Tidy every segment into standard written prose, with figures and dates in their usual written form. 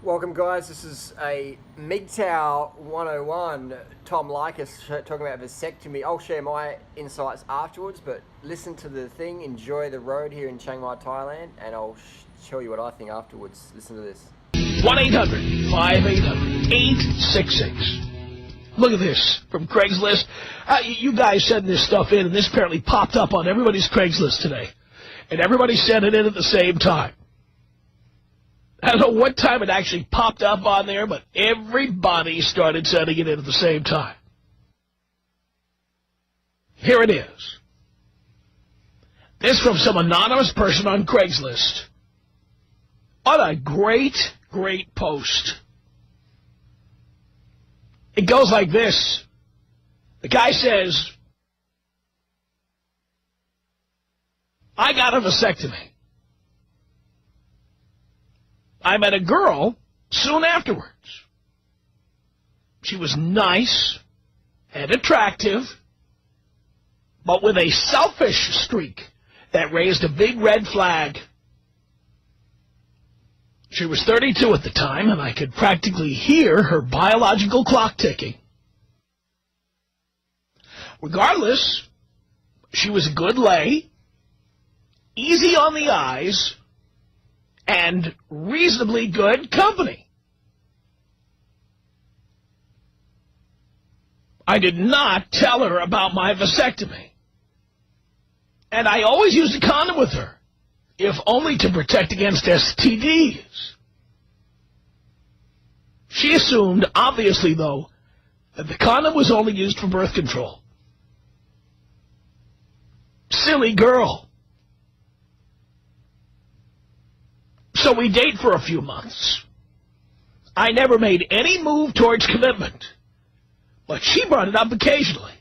Welcome guys, this is a MGTOW 101, Tom Likas talking about vasectomy. I'll share my insights afterwards, but listen to the thing, enjoy the road here in Chiang Mai, Thailand, and I'll tell you what I think afterwards. Listen to this. 1-800-5800-866. Look at this from Craigslist. You guys send this stuff in, and this apparently popped up on everybody's Craigslist today. And everybody sent it in at the same time. I don't know what time it actually popped up on there, but everybody started sending it in at the same time. Here it is. This from some anonymous person on Craigslist. What a great, great post. It goes like this. The guy says, I got a vasectomy. I met a girl soon afterwards. She was nice and attractive, but with a selfish streak that raised a big red flag. She was 32 at the time, and I could practically hear her biological clock ticking. Regardless, she was a good lay, easy on the eyes, and reasonably good company. I did not tell her about my vasectomy. And I always used a condom with her, if only to protect against STDs. She assumed, obviously though, that the condom was only used for birth control. Silly girl. So we date for a few months. I never made any move towards commitment, but she brought it up occasionally.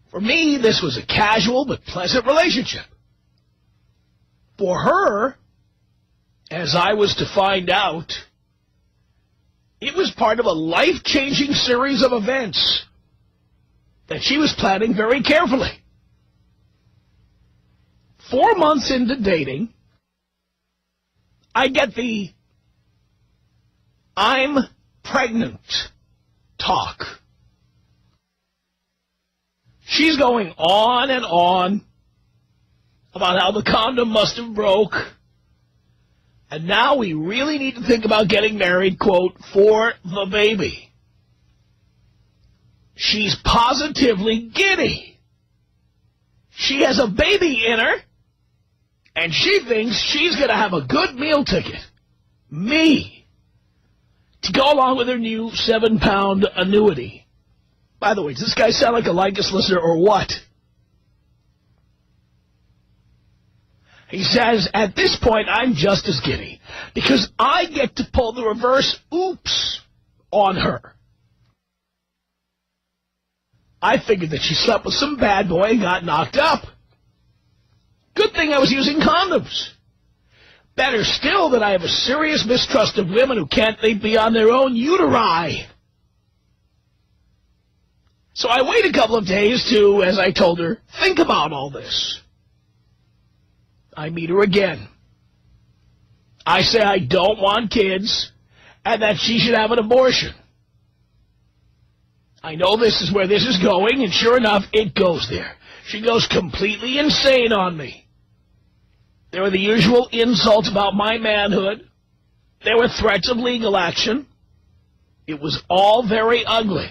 For me, this was a casual but pleasant relationship. For her, as I was to find out, it was part of a life-changing series of events that she was planning very carefully. 4 months into dating, I get the I'm pregnant talk. She's going on and on about how the condom must have broke. And now we really need to think about getting married, quote, for the baby. She's positively giddy. She has a baby in her. And she thinks she's going to have a good meal ticket, me, to go along with her new 7-pound annuity. By the way, does this guy sound like a Likas listener or what? He says, at this point, I'm just as giddy, because I get to pull the reverse oops on her. I figured that she slept with some bad boy and got knocked up. Good thing I was using condoms. Better still that I have a serious mistrust of women who can't think beyond their own uteri. So I wait a couple of days to, as I told her, think about all this. I meet her again. I say I don't want kids and that she should have an abortion. I know this is where this is going, and sure enough, it goes there. She goes completely insane on me. There were the usual insults about my manhood. There were threats of legal action. It was all very ugly.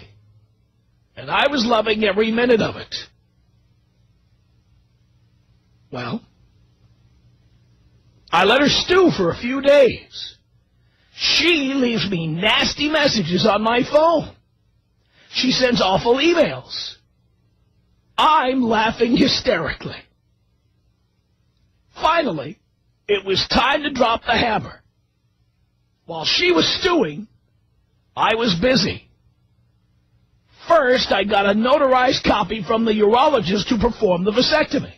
And I was loving every minute of it. Well, I let her stew for a few days. She leaves me nasty messages on my phone. She sends awful emails. I'm laughing hysterically. Finally, it was time to drop the hammer. While she was stewing, I was busy. First, I got a notarized copy from the urologist who performed the vasectomy.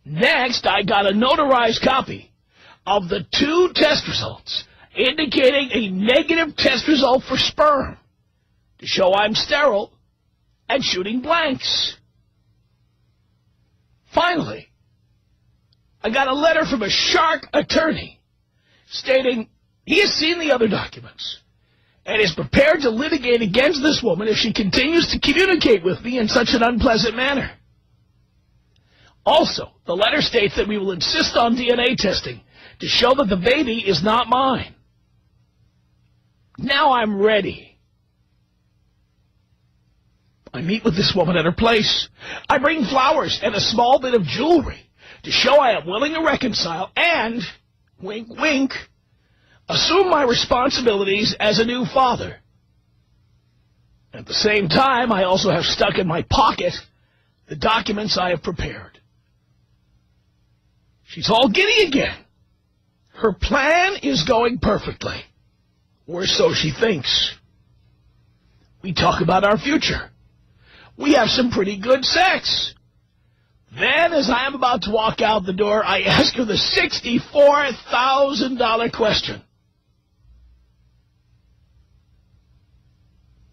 Next, I got a notarized copy of the 2 test results indicating a negative test result for sperm to show I'm sterile and shooting blanks. Finally, I got a letter from a shark attorney stating he has seen the other documents and is prepared to litigate against this woman if she continues to communicate with me in such an unpleasant manner. Also, the letter states that we will insist on DNA testing to show that the baby is not mine. Now I'm ready. I meet with this woman at her place. I bring flowers and a small bit of jewelry to show I am willing to reconcile and, wink, wink, assume my responsibilities as a new father. At the same time, I also have stuck in my pocket the documents I have prepared. She's all giddy again. Her plan is going perfectly, or so she thinks. We talk about our future. We have some pretty good sex. Then, as I am about to walk out the door, I ask her the $64,000 question.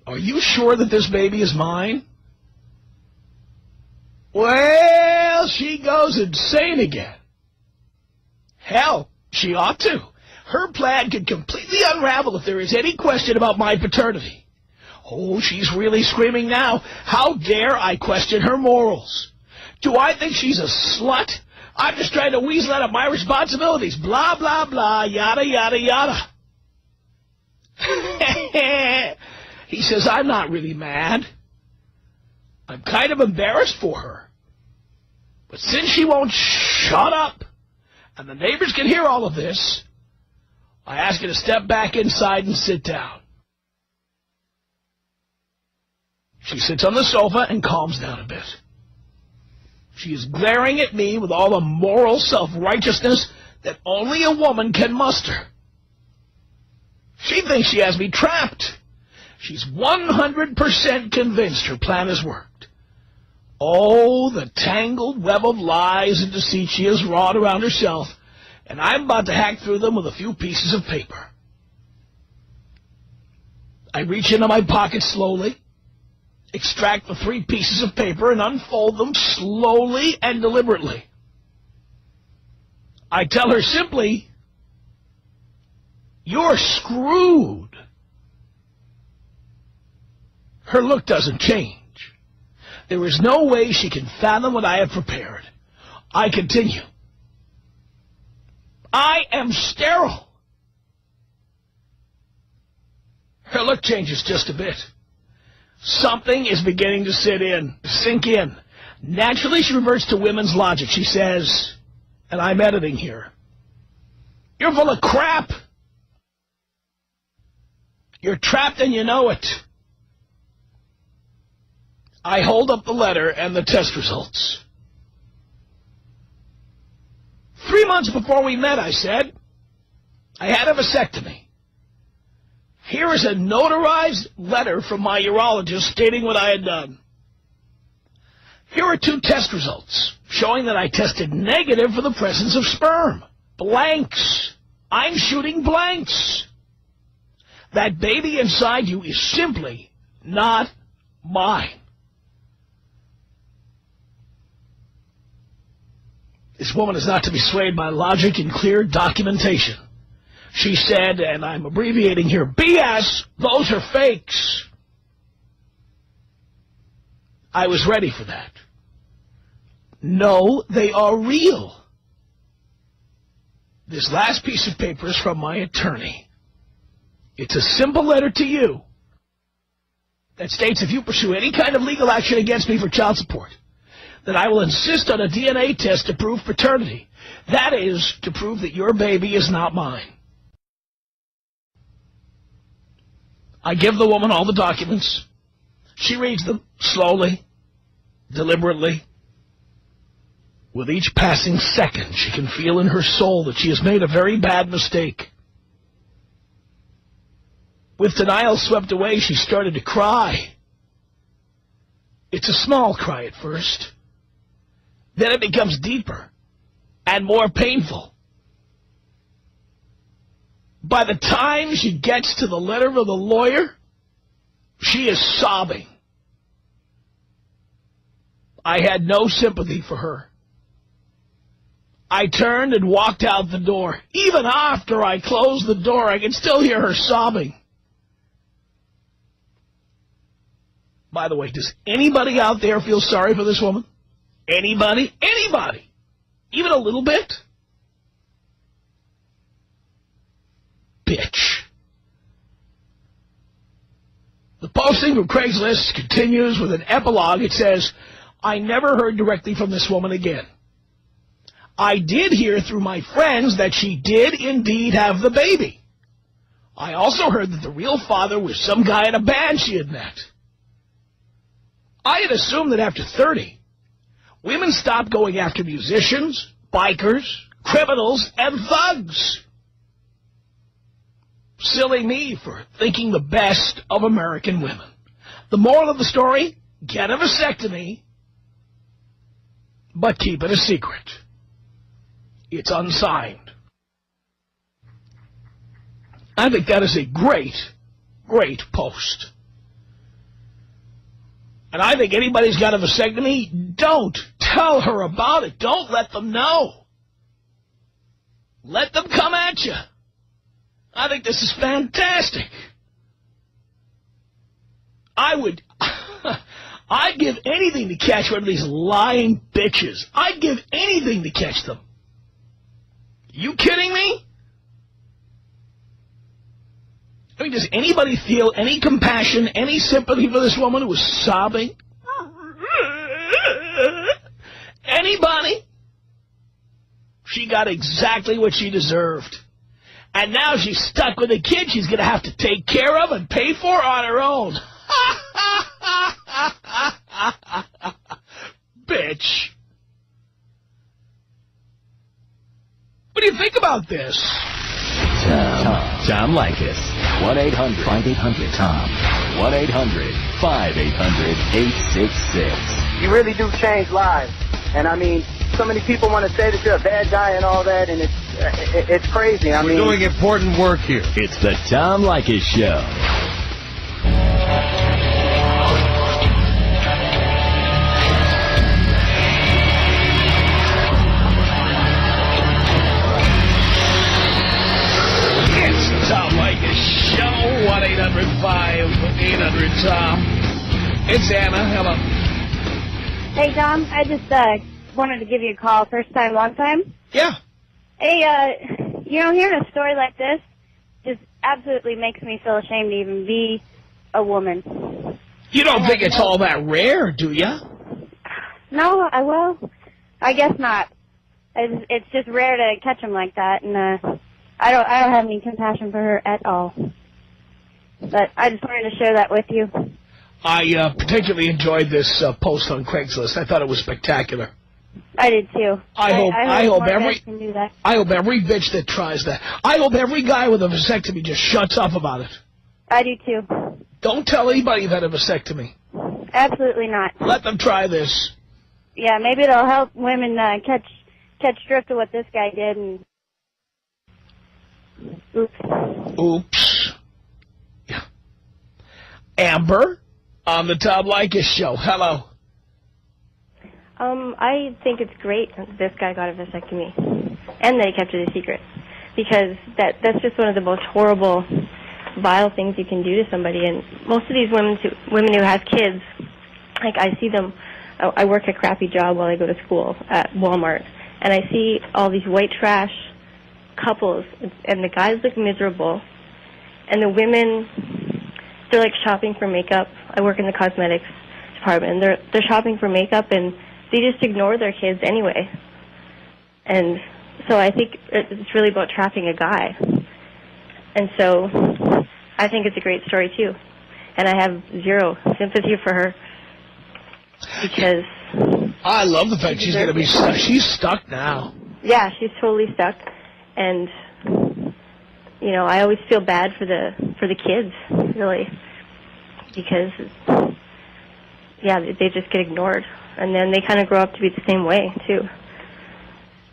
Are you sure that this baby is mine? Well, she goes insane again. Hell, she ought to. Her plan could completely unravel if there is any question about my paternity. Oh, she's really screaming now. How dare I question her morals? Do I think she's a slut? I'm just trying to weasel out of my responsibilities. Blah, blah, blah, yada, yada, yada. He says, I'm not really mad. I'm kind of embarrassed for her. But since she won't shut up, and the neighbors can hear all of this, I ask her to step back inside and sit down. She sits on the sofa and calms down a bit. She is glaring at me with all the moral self-righteousness that only a woman can muster. She thinks she has me trapped. She's 100% convinced her plan has worked. Oh, the tangled web of lies and deceit she has wrought around herself, and I'm about to hack through them with a few pieces of paper. I reach into my pocket slowly, extract the 3 pieces of paper, and unfold them slowly and deliberately. I tell her simply, "You're screwed." Her look doesn't change. There is no way she can fathom what I have prepared. I continue. I am sterile. Her look changes just a bit. Something is beginning to sink in. Naturally, she reverts to women's logic. She says, and I'm editing here, "You're full of crap. You're trapped and you know it." I hold up the letter and the test results. 3 months before we met, I said, I had a vasectomy. Here is a notarized letter from my urologist stating what I had done. Here are 2 test results showing that I tested negative for the presence of sperm. Blanks. I'm shooting blanks. That baby inside you is simply not mine. This woman is not to be swayed by logic and clear documentation. She said, and I'm abbreviating here, BS, those are fakes. I was ready for that. No, they are real. This last piece of paper is from my attorney. It's a simple letter to you that states if you pursue any kind of legal action against me for child support, that I will insist on a DNA test to prove paternity. That is, to prove that your baby is not mine. I give the woman all the documents. She reads them slowly, deliberately. With each passing second, she can feel in her soul that she has made a very bad mistake. With denial swept away, she started to cry. It's a small cry at first. Then it becomes deeper and more painful. By the time she gets to the letter of the lawyer, she is sobbing. I had no sympathy for her. I turned and walked out the door. Even after I closed the door, I could still hear her sobbing. By the way, does anybody out there feel sorry for this woman? Anybody? Anybody? Even a little bit? Bitch. The posting from Craigslist continues with an epilogue. It says, I never heard directly from this woman again. I did hear through my friends that she did indeed have the baby. I also heard that the real father was some guy in a band she had met. I had assumed that after 30, women stopped going after musicians, bikers, criminals, and thugs. Silly me for thinking the best of American women. The moral of the story, get a vasectomy, but keep it a secret. It's unsigned. I think that is a great, great post. And I think anybody's got a vasectomy, don't tell her about it. Don't let them know. Let them come at you. I think this is fantastic. I'd give anything to catch one of these lying bitches. I'd give anything to catch them. You kidding me? I mean, does anybody feel any compassion, any sympathy for this woman who was sobbing? Anybody? She got exactly what she deserved. And now she's stuck with a kid she's going to have to take care of and pay for on her own. Bitch. What do you think about this? Tom Leykis. 1-800-5800-TOM. 1-800-5800-866. You really do change lives. And I mean, so many people want to say that you're a bad guy and all that, and it's crazy. I mean, we're doing important work here. It's the Tom Leykis Show. It's the Tom Leykis Show. 1-800-5800-TOM. It's Anna. Hello. Hey, Tom, I just wanted to give you a call. First time, long time? Yeah. Hey, hearing a story like this just absolutely makes me feel ashamed to even be a woman. You don't think it's all that rare, do you? No, I guess not. It's just rare to catch them like that, and I don't have any compassion for her at all. But I just wanted to share that with you. I particularly enjoyed this post on Craigslist. I thought it was spectacular. I did too. I hope every bitch that tries that. I hope every guy with a vasectomy just shuts up about it. I do too. Don't tell anybody you've had a vasectomy. Absolutely not. Let them try this. Yeah, maybe it'll help women catch drift of what this guy did. And oops. Yeah. Amber on the Tom Leykis Show. Hello. I think it's great that this guy got a vasectomy and that he kept it a secret, because that's just one of the most horrible, vile things you can do to somebody. And most of these women who have kids, like I see them, I work a crappy job while I go to school at Walmart, and I see all these white trash couples, and the guys look miserable, and the women, they're like shopping for makeup. I work in the cosmetics department, and they're shopping for makeup, and they just ignore their kids anyway. And so I think it's really about trapping a guy. And so I think it's a great story too. And I have zero sympathy for her, because I love the fact she's going to be stuck. She's stuck now. Yeah, she's totally stuck. And you know, I always feel bad for the kids, really, because yeah, they just get ignored, and then they kind of grow up to be the same way too.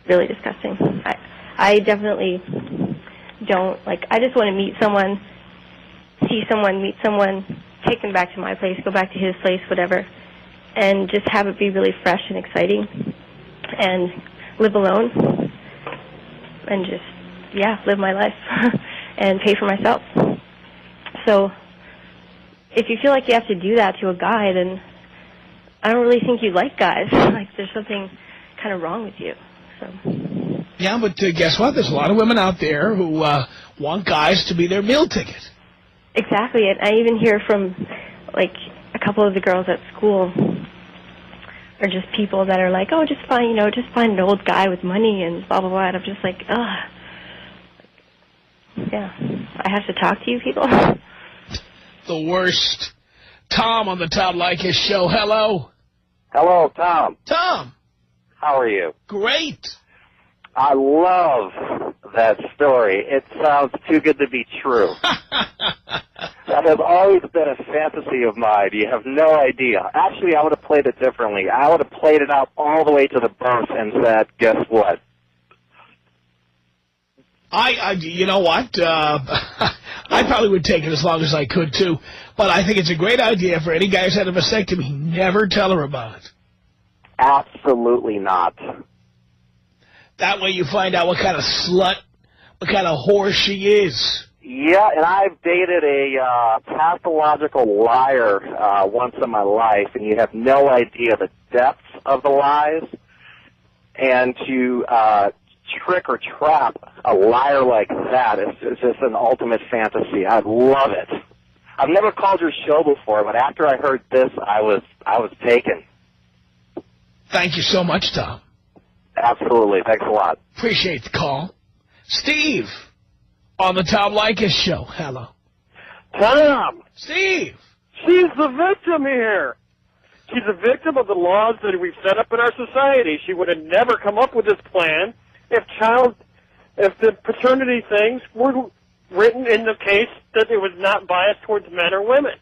Really disgusting. I definitely don't like. I just want to meet someone, see someone, meet someone, take them back to my place, go back to his place, whatever, and just have it be really fresh and exciting, and live alone. and just, live my life and pay for myself. So if you feel like you have to do that to a guy, then I don't really think you like guys. Like, there's something kind of wrong with you. So. Yeah, but guess what? There's a lot of women out there who want guys to be their meal ticket. Exactly, and I even hear from, like, a couple of the girls at school are just people that are like, oh, just find an old guy with money and blah, blah, blah. And I'm just like, ugh. Yeah, I have to talk to you people. The worst. Tom on the Tom Leykis show. Hello. Hello, Tom. Tom. How are you? Great. I love that story. It sounds too good to be true. That has always been a fantasy of mine. You have no idea. Actually, I would have played it differently. I would have played it out all the way to the birth and said, guess what? You know what? I probably would take it as long as I could, too. But I think it's a great idea for any guy who's had a vasectomy. Never tell her about it. Absolutely not. That way you find out what kind of slut, what kind of whore she is. Yeah, and I've dated a pathological liar once in my life, and you have no idea the depths of the lies. And to trick or trap a liar like that is just an ultimate fantasy. I love it. I've never called your show before, but after I heard this, I was taken. Thank you so much, Tom. Absolutely. Thanks a lot. Appreciate the call. Steve on the Tom Leykis show. Hello. Tom! Steve! She's the victim here. She's a victim of the laws that we've set up in our society. She would have never come up with this plan if the paternity things were written in the case that it was not biased towards men or women.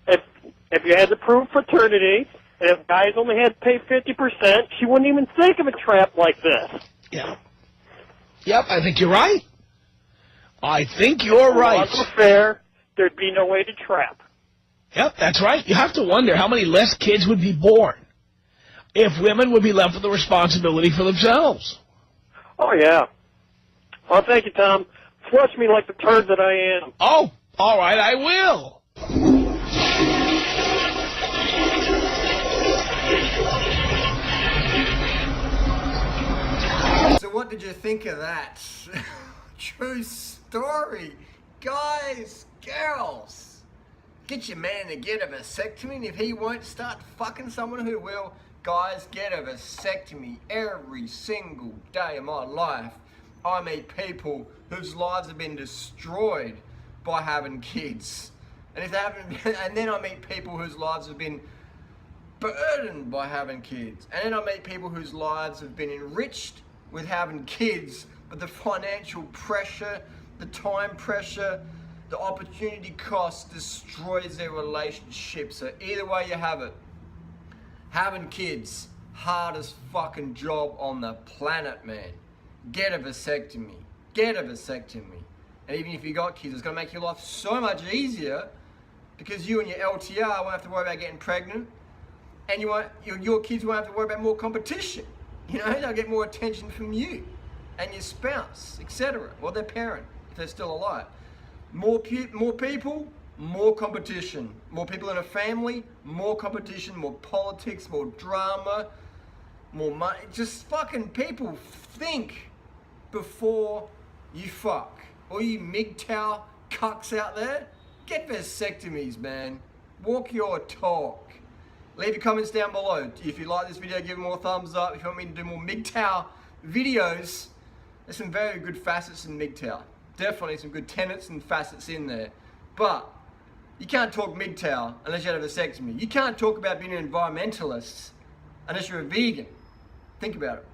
If you had to prove paternity, and if guys only had to pay 50%, she wouldn't even think of a trap like this. Yeah. Yep, I think you're right. I think you're right. If the laws were fair, there'd be no way to trap. Yep, that's right. You have to wonder how many less kids would be born if women would be left with the responsibility for themselves. Oh, yeah. Well, thank you, Tom. Flush me like the turd that I am. Oh, all right, I will. So what did you think of that? True story. Guys, girls, get your man to get a vasectomy, and if he won't, start fucking someone who will. Guys, get a vasectomy every single day of my life. I meet people whose lives have been destroyed by having kids. And if they haven't, and then I meet people whose lives have been burdened by having kids. And then I meet people whose lives have been enriched with having kids, but the financial pressure, the time pressure, the opportunity cost destroys their relationship. So either way you have it, having kids, hardest fucking job on the planet, man. Get a vasectomy. Get a vasectomy. And even if you got kids, it's going to make your life so much easier because you and your LTR won't have to worry about getting pregnant, and your kids won't have to worry about more competition. You know, they'll get more attention from you and your spouse, etc. Or their parent, if they're still alive. More people, more competition. More people in a family, more competition, more politics, more drama, more money. Just fucking people think before you fuck. All you MGTOW cucks out there, get vasectomies, man. Walk your talk. Leave your comments down below. If you like this video, give it more thumbs up. If you want me to do more MGTOW videos, there's some very good facets in MGTOW. Definitely some good tenets and facets in there. But you can't talk MGTOW unless you have a vasectomy. You can't talk about being an environmentalist unless you're a vegan. Think about it.